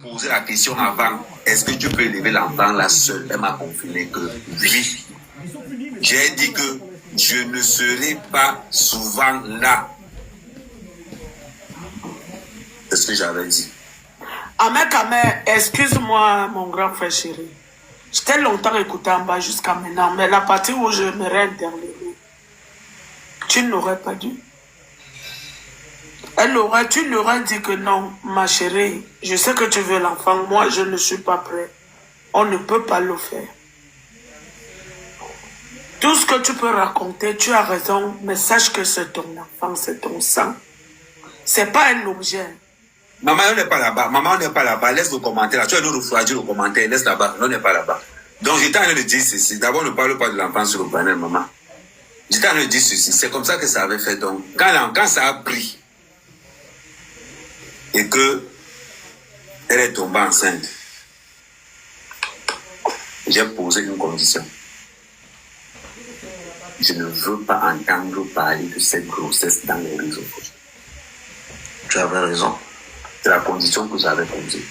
Poser la question avant, est-ce que tu peux élever l'enfant là seul? Elle m'a confirmé que oui. J'ai dit que je ne serai pas souvent là. C'est ce que j'avais dit. Amé, excuse-moi, mon grand frère chéri. Je t'ai longtemps écouté en bas jusqu'à maintenant, mais la partie où je m'aurais intervenu, tu n'aurais pas dû. Tu l'aurais dit que non, ma chérie, je sais que tu veux l'enfant, moi je ne suis pas prêt. On ne peut pas le faire. Tout ce que tu peux raconter, tu as raison, mais sache que c'est ton enfant, c'est ton sang. C'est pas un objet. Maman, on n'est pas là-bas. Maman, on n'est pas là-bas. Laisse le commentaire là. Tu as nous refroidir le commentaire. Laisse là-bas. On n'est pas là-bas. Donc, j'étais en train de dire ceci. D'abord, ne parle pas de l'enfant sur le panel, maman. J'étais en train de dire ceci. C'est comme ça que ça avait fait. Donc, quand ça a pris et que elle est tombée enceinte, j'ai posé une condition. Je ne veux pas entendre parler de cette grossesse dans les réseaux sociaux. Tu avais raison. C'est la condition que j'avais posée.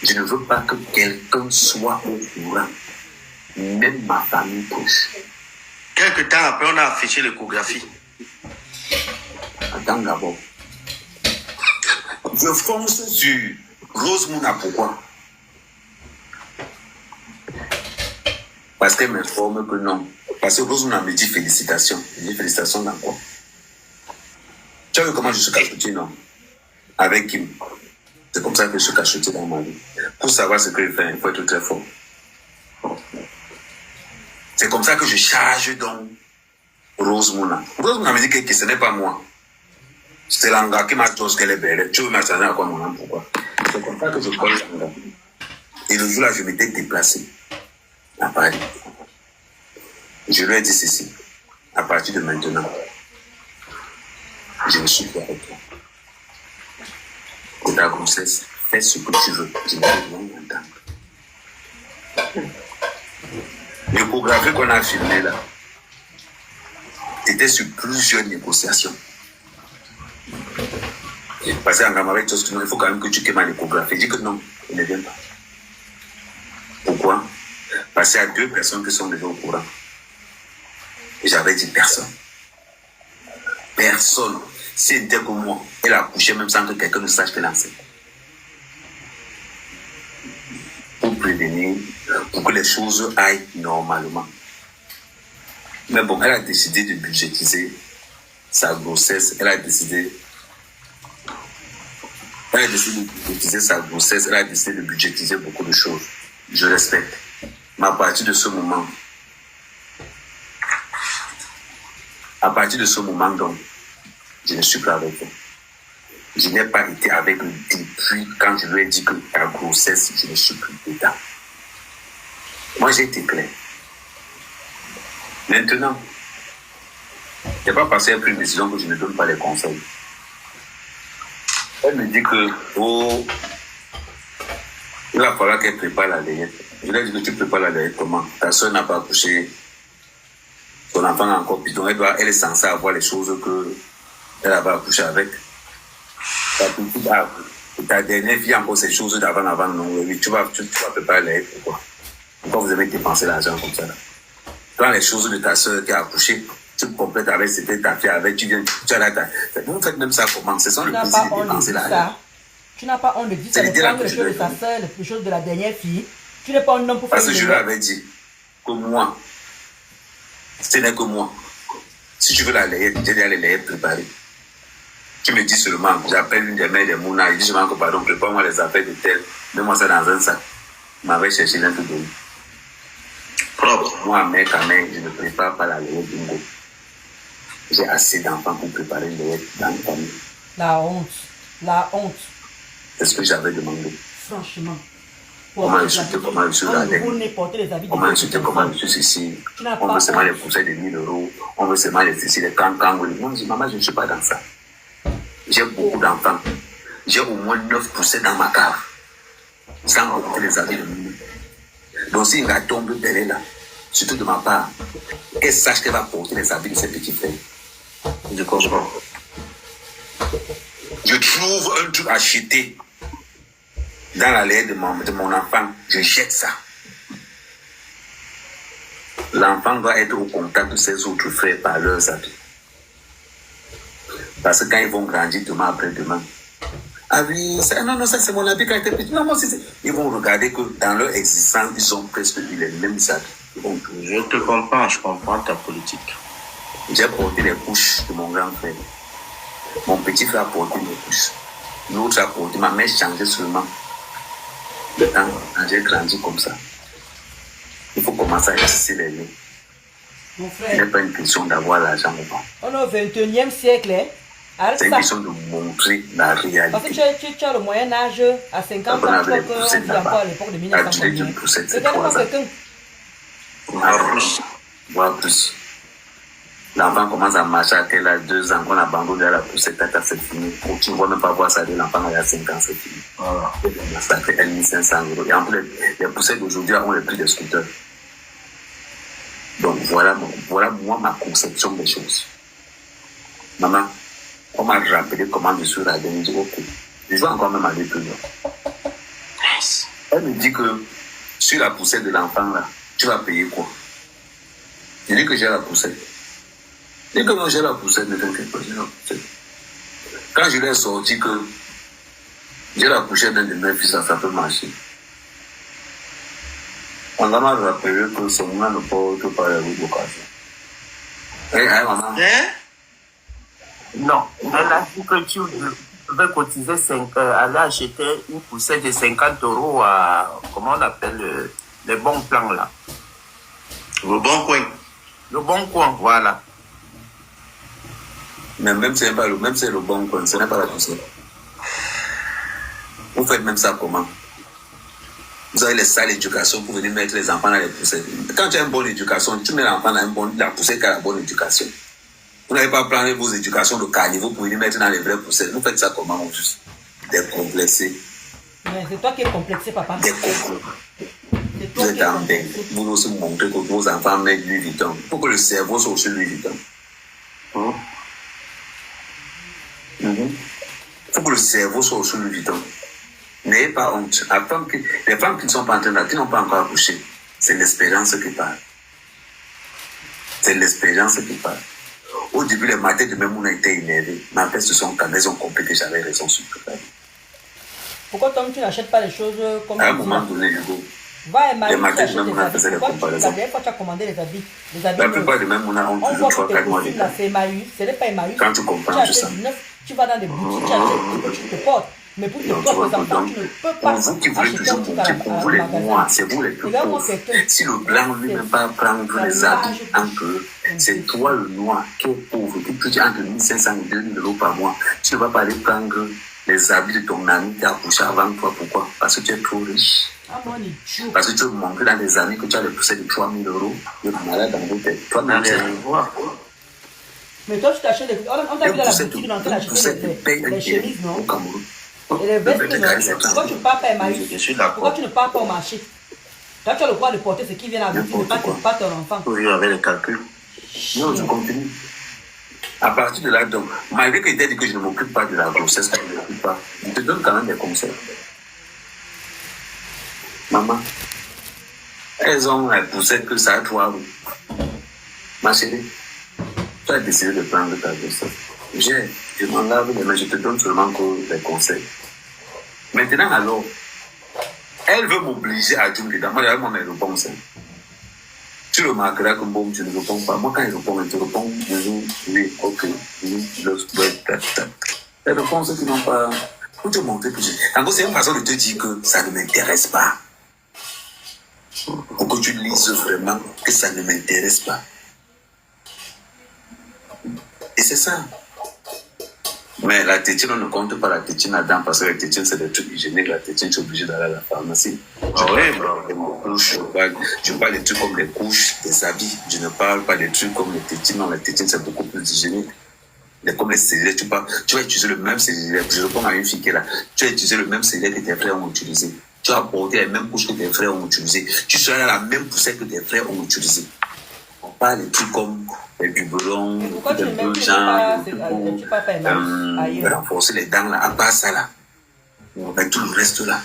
Je ne veux pas que quelqu'un soit au courant, même ma famille proche. Quelque temps après, on a affiché l'échographie. Attends d'abord. Je fonce sur Rose Mouna, pourquoi? Parce qu'elle m'informe que non. Parce que Rose Mouna me dit félicitations. Je dis félicitations dans quoi? Tu as vu comment je suis cachoté, non? Avec Kim. C'est comme ça que je suis cachoté dans ma vie. Pour savoir ce que je fais, il faut être très fort. C'est comme ça que je charge donc Rose Mouna. Rose Mouna me dit que ce n'est pas moi. C'est l'anga qui m'a dit qu'elle est belle. Tu veux m'attendre à quoi mon âme? Pourquoi? C'est comme ça que je colle l'anga. Et le jour-là, je m'étais déplacé à Paris. Je lui ai dit ceci. À partir de maintenant, je ne suis plus avec toi. De ta grossesse, fais ce que tu veux. Je ne veux rien entendre. L'échographie qu'on a filmée là, c'était sur plusieurs négociations. Parce qu'en gamme avec toi, il faut quand même que tu quaimes l'échographie. Il dit que non, il ne vient pas. Pourquoi? Parce qu'il y a 2 personnes qui sont déjà au courant. Et j'avais dit personne. Personne. Si elle était comme moi, elle a couché même sans que quelqu'un ne sache qu'elle est enceinte. Pour prévenir, pour que les choses aillent normalement. Mais bon, elle a décidé de budgétiser sa grossesse. Elle a décidé de budgétiser sa grossesse. Elle a décidé de budgétiser beaucoup de choses. Je respecte. Mais à partir de ce moment, donc, je ne suis plus avec elle. Je n'ai pas été avec elle depuis quand je lui ai dit que ta grossesse, je ne suis plus dedans. Moi, j'ai été clair. Maintenant, je n'ai pas passé à pris une décision que je ne donne pas les conseils. Elle me dit que, il va falloir qu'elle prépare la layette. Je lui ai dit que tu prépares la layette comment? Ta soeur n'a pas accouché. Ton enfant a encore bidon. Elle est censée avoir les choses qu'elle avait accouché avec. Ta dernière fille a encore ces choses d'avant, non. Oui, tu vas préparer la layette. Pourquoi? Pourquoi vous avez dépensé l'argent comme ça là? Prends les choses de ta soeur qui a accouché. Tu complètes avec ce que ta fille avait, tu as là, vous faites même ça comment? C'est ça le plaisir de dépenser l'argent. Tu n'as pas honte de dire ça, de prendre les choses de ta soeur, les choses de la dernière fille. Tu n'es pas un homme pour faire. Parce que je lui avais dit que moi, ce n'est que moi. Si tu veux la layette, j'ai déjà les layettes préparées. Tu me dis seulement, j'appelle une des mères des Mouna, il dit seulement que pardon, prépare-moi les affaires de tel, mets-moi ça dans un sac. Il m'avait cherché l'un tout donné. Propre. Moi, mec à mec, je ne prépare pas la layette bingo. J'ai assez d'enfants pour préparer une layette dans une famille. La honte. La honte. C'est ce que j'avais demandé. Franchement. Comment insulter, comment je suis là. Comment insulter, comment je suis ici. On veut seulement les pousser de 1000 €. On veut seulement les ici, les cancans. Non, je dis, maman, je ne suis pas dans ça. J'ai beaucoup d'enfants. J'ai au moins 9 poussés dans ma cave. Sans compter les amis de nous. Donc si il tombe derrière là, surtout de ma part, qu'elle sache qu'elle va porter les habits de ses petits frères. Je comprends. Je trouve un truc acheté dans la lait de mon enfant, je jette ça. L'enfant doit être au contact de ses autres frères par leurs habits. Parce que quand ils vont grandir demain après-demain, ah oui, ça, non, ça c'est mon habit quand j'étais petit. Non, moi, ils vont regarder que dans leur existence, ils ont presque les mêmes habits. Je te comprends, je comprends ta politique. J'ai porté les couches de mon grand frère. Mon petit frère a porté mes couches. L'autre a porté, ma mère changeait seulement. Le temps, quand j'ai grandi comme ça. Il faut commencer à tisser les liens. Mon Ce n'est frère, pas une question d'avoir l'argent ou pas. on est au 21e siècle. Hein? Arrête C'est une ça. question de montrer la Parce que réalité. tu as le moyen âge à 50 ans, Quand on tu avait crois les qu'on poussettes vit encore là-bas, à l'époque de à 1900 tuer combien. d'une poussette, c'est Regarde 3 pas ans. quelqu'un. Voire plus. Voire plus. L'enfant commence à marcher à tel âge, 2 ans, qu'on abandonne à la poussette, c'est fini. Tu ne vois même pas voir ça de l'enfant il y a 5 ans, c'est fini. Voilà. Ça fait 1500 €. Et en plus, les poussettes d'aujourd'hui ont le prix des scooters. Donc voilà moi ma conception des choses. Maman, on m'a rappelé comment je suis radin. Je dis ok, je vais encore même aller plus loin. Elle me dit que sur la poussette de l'enfant là, tu vas payer quoi? Je dis que j'ai la poussette. Je dis que non, j'ai la poussette, ne t'inquiète pas, j'ai la poussette. Quand je l'ai sorti que j'ai la poussette d'un de mes fils, ça peut marcher. On m'a rappelé que ce moment ne porte pas la vocation. Maman. Hein? Non, elle a dit que tu devais cotiser aller acheter une poussette de 50 € à, comment on appelle, les bons plans là. Le bon coin. Le bon coin, voilà. Mais même si c'est pas le même, c'est le bon coin, ce n'est pas la poussette. Vous faites même ça comment? Vous avez les salles d'éducation pour venir mettre les enfants dans les poussettes. Quand tu as une bonne éducation, tu mets l'enfant dans la poussette qui a la bonne éducation. Vous n'avez pas prendre vos éducations de carnivore pour venir mettre dans les vraies poussettes. Vous faites ça comment, mon fils? Décomplexé. Mais c'est toi qui es complexé, papa. Décomplexé. C'est toi Vous qui êtes es en complexé. bain. Vous devez aussi montrer que vos enfants mettent Louis Vuitton. Il faut que le cerveau soit aussi Louis Vuitton. Il faut que le cerveau soit aussi Louis Vuitton. N'ayez pas honte. Les femmes qui ne sont pas en train qui n'ont pas encore accouché, c'est l'expérience qui parle. C'est l'expérience qui parle. Au début, les matins de même, on a été énervés. Mais après, ce sont quand ils ont compris que j'avais raison sur tout ça. Pourquoi toi, tu n'achètes pas les choses comme À un tu dis moment là? donné, Hugo, Va et les Marie, tu matins de achètes même, des on a habits. fait des Pourquoi la comparaisons. dernière fois tu as commandé les habits La plupart neufs. de même, on a On toujours voit 3-4 que tes mois de costumes là, c'est Emmaüs. Ce n'est pas Emmaüs. Quand tu Tu comprends tout ça. achètes du neuf, tu vas dans des boutiques, tu achètes ce que tu te portes. Mais pour tes Donc, tu propres vois, enfants, donc, tu ne peux pas vous qui voulez acheter un toujours truc montrer pour vous les noirs, magasin. c'est vous les plus Regarde-moi pauvres. quelqu'un. Si le blanc lui-même pas prendre les habits entre eux, c'est toi le noir qui est pauvre, qui touche entre 1500 et 2000 € par mois. Tu ne vas pas aller prendre les habits de ton ami qui a accouché avant toi. Pourquoi? Parce que tu es trop riche. Ah, moi, les chou. Parce que tu veux montrer dans des années que tu as les poussées de 3000 €. Tu es malade dans vos têtes. Toi-même, tu es Mais toi, tu t'achètes des. On t'a vu dans la boutique, on est en train d'acheter poussette de paye les chemises, non? au Cameroun. Et les vestes, non? Pourquoi tu ne pars pas à Emmaüs? Je suis Pourquoi d'accord. tu ne pars pas au marché? Toi, tu as le droit de porter ce qui vient à la boutique, ne pas N'importe pas ton enfant. Faut vivre avec les calculs. Non, je continue. À partir de là, donc, malgré que je t'ai dit que je ne m'occupe pas de la grossesse, que je ne m'occupe pas, je te donne quand même des conseils. Maman, elles ont la poussette que ça a 3 roues. Ma chérie, tu as décidé de prendre ta grossesse. Je m'en lave les mains, je te donne seulement que des conseils. Maintenant, alors, elle veut m'obliger à dire dedans. Moi, j'avais mon réponse. Tu remarqueras que bon, tu ne réponds pas. Moi, quand il répond, il te répond, oui, ok, oui, les réponses qui n'ont pas. Pour te montrer que en gros, c'est une façon de te dire que ça ne m'intéresse pas. Pour que tu lises vraiment que ça ne m'intéresse pas. Et c'est ça. Mais la tétine, on ne compte pas la tétine là-dedans parce que la tétine, c'est des trucs hygiéniques. La tétine, tu es obligé d'aller à la pharmacie. Ah oui, Je parle des trucs comme les couches, des habits. Je ne parle pas des trucs comme les tétines. Non, la tétine, c'est beaucoup plus hygiénique. Comme les cellulaires, tu vas utiliser le même cellulaire. Je réponds à une fille qui est là. Tu vas utiliser le même cellulaire que tes frères ont utilisé. Tu vas porter les mêmes couches que tes frères ont utilisé. Tu seras dans la même poussette que tes frères ont utilisé. On parle des trucs comme les biberons, Pourquoi tu les ne mets renforcer les dents là, à part ça là. Avec tout le reste là.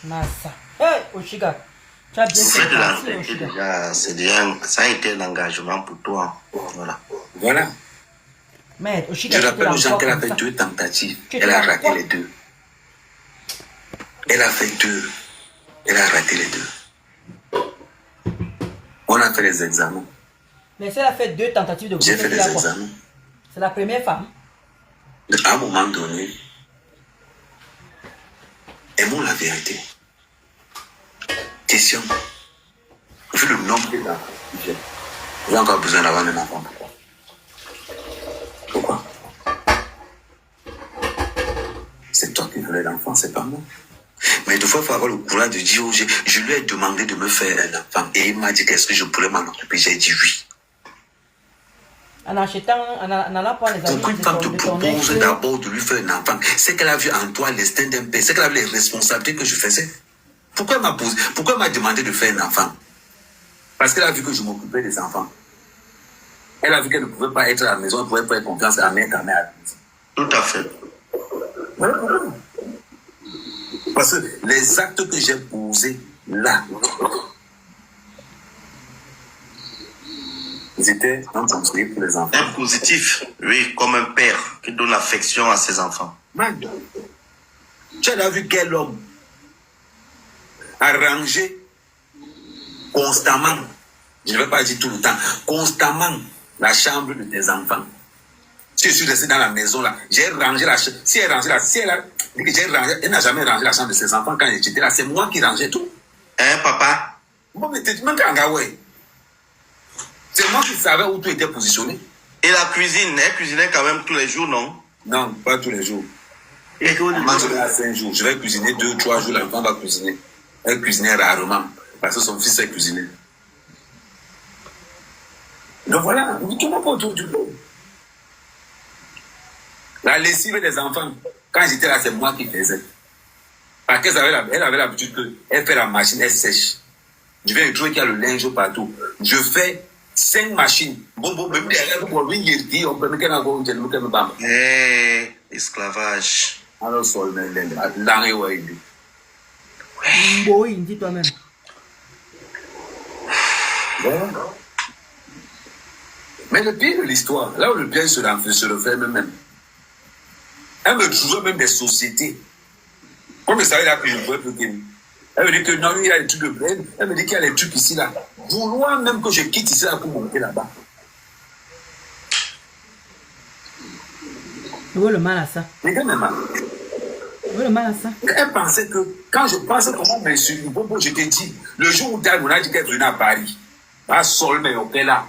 Nasa. Hey, Oshiga. Tu as bien fait partie, Oshiga. Ça a été un engagement pour toi. Voilà. Voilà. Mais Oshiga, Je rappelle aux gens qu'elle a fait 2 tentatives. Elle a raté les 2. Elle a fait 2. Elle a raté les 2. On a fait les examens. Mais si elle a fait 2 tentatives de J'ai grossesse, fait les examens. c'est la première femme. À un moment donné, aimons la vérité. Question. Vu le nombre d'enfants, j'ai encore besoin d'avoir un enfant. Pourquoi? C'est toi qui voulais l'enfant, c'est pas moi. Mais des fois, il faut avoir le courage de dire, je lui ai demandé de me faire un enfant. Et il m'a dit qu'est-ce que je pourrais m'en occuper. J'ai dit oui. En achetant, en allant prendre les amis Pourquoi une femme te propose d'abord de lui faire un enfant? C'est qu'elle a vu en toi l'instinct d'un père. C'est qu'elle a vu les responsabilités que je faisais. Pourquoi elle m'a demandé de faire un enfant? Parce qu'elle a vu que je m'occupais des enfants. Elle a vu qu'elle ne pouvait pas être à la maison, elle ne pouvait pas faire confiance à mère, ta mère. Tout à fait. Voilà pourquoi. Parce que les actes que j'ai posés là, ils étaient un conseiller pour les enfants. Un positif, oui, comme un père qui donne affection à ses enfants. Man, tu as vu quel homme a rangé constamment, je ne vais pas dire tout le temps, constamment la chambre de tes enfants. Si je suis resté dans la maison là, j'ai rangé la chambre. Si elle a rangé elle n'a jamais rangé la chambre de ses enfants quand j'étais là. C'est moi qui rangeais tout. Hein, papa? Bon, mais c'est moi qui savais où tu étais positionné. Et la cuisine, elle cuisinait quand même tous les jours, non? Non, pas tous les jours. Et moi, je vais à 5 jours. Je vais cuisiner 2, 3 jours. L'enfant va cuisiner. Elle cuisinait rarement. Parce que son fils a cuisiné. Donc voilà, on ne tourne pas autour du pot. La lessive des enfants, quand j'étais là, c'est moi qui faisais. Parce qu'elle avait l'habitude qu'elle fait la machine, elle sèche. Je viens de trouver qu'il y a le linge partout. Je fais 5 machines. Esclavage. Alors, Oui, dis toi-même. voilà. Mais le pire de l'histoire, là où le bien se refait même. Elle me trouvait même des sociétés. Comme je savais là que je ne pouvais plus qu'il. Elle me dit que non, il y a des trucs de bled. Elle me dit qu'il y a des trucs ici là. Vouloir même que je quitte ici là pour monter là-bas. Tu vois le mal à ça. Regarde même. Tu vois le mal à ça. Elle pensait que, quand je pensais comment m'insulter, je te dis, le jour où Dad m'a dit qu'elle venait à Paris, pas seul, mais ok là.